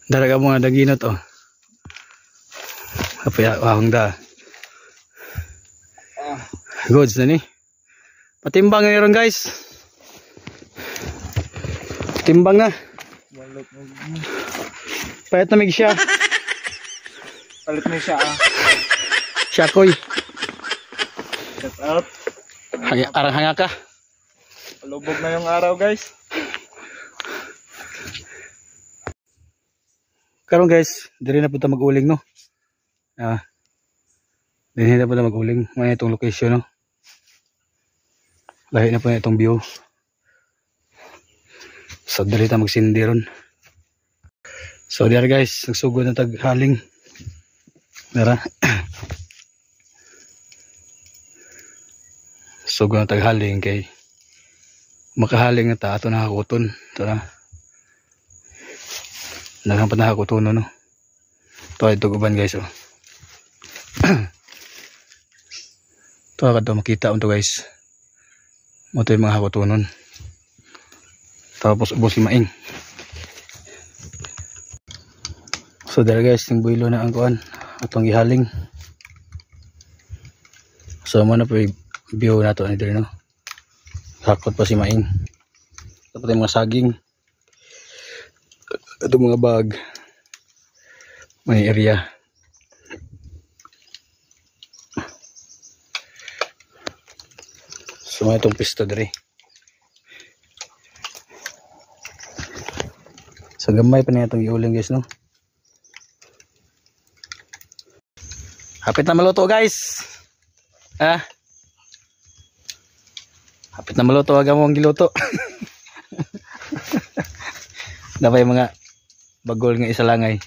Daraga mo nga daginot oh. Apaya wahong da. Goods na ni. Patimbang na ron guys. Timbang na. Payat na mig siya. Palit mo siya ah. Siyakoy. Shut up. Arang hanga ka. Palubog na yung araw guys. Karon guys, diri na punta mag-uling no. Diri na punta mag-uling. May itong location no. Lahi na po na itong view. So diri ta magsindi ron. So there guys, nagsugod na taghaling. Dara. Sugod na taghaling kay makahaling na ta ato nakakuton. Tara. Naghang pa nakakuton no. Ito ay tuguban guys oh. Ito agad makita unto guys. Mo to yung mga hakutunon. Tapos ubos si maing. So there guys, yung builo na ang kuan atong gihaling. So mo na po yung view nato ni diri no. Hakot pa si maing. Tapos yung mga saging. Ito mga bag. May area. So may itong pisto diri. So gamay pa niya itong iuling guys no. Hapit na maluto guys. Hapit na maluto, aga mo ang giluto. Dapat mga bagol nga isa langay.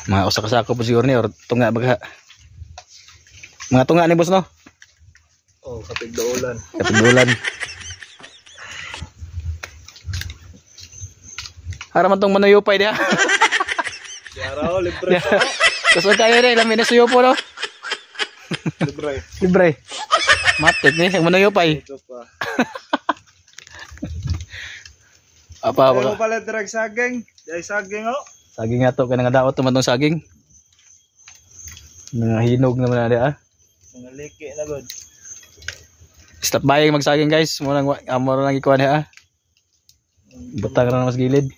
Mga usak-usako po siguro ni or tunga baga. Mga tunga ni boss no. Oh, kapigdaulan. Kapigdaulan. Haraman tong manuyupay dia. Yaraw, libre sa. Tapos kaya rin, lamin na suyo po no. Libre. Libre. Matik ni, manuyupay. Ito pa. Apa Ano pala drag saging? Dahil saging oh. Saging nga to, kaya nga daot naman tong saging. Mga hinog naman na dia Mga liki na god. Stop buying magsaging guys. Muna lang ikuha niya Butang na mas gilid.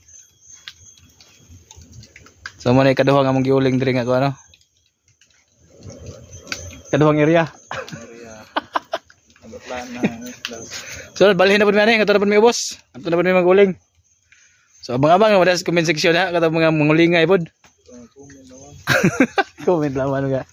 So muna ikaduhang among giuling diri nga ko ano. Kaduhang area. So balhin na pud mi ani, kato na pud mi ubos. Ato na pud mi maguling. So abang-abang mo sa comment section ha, kato mga mangulingay pud. Comment lawan ga.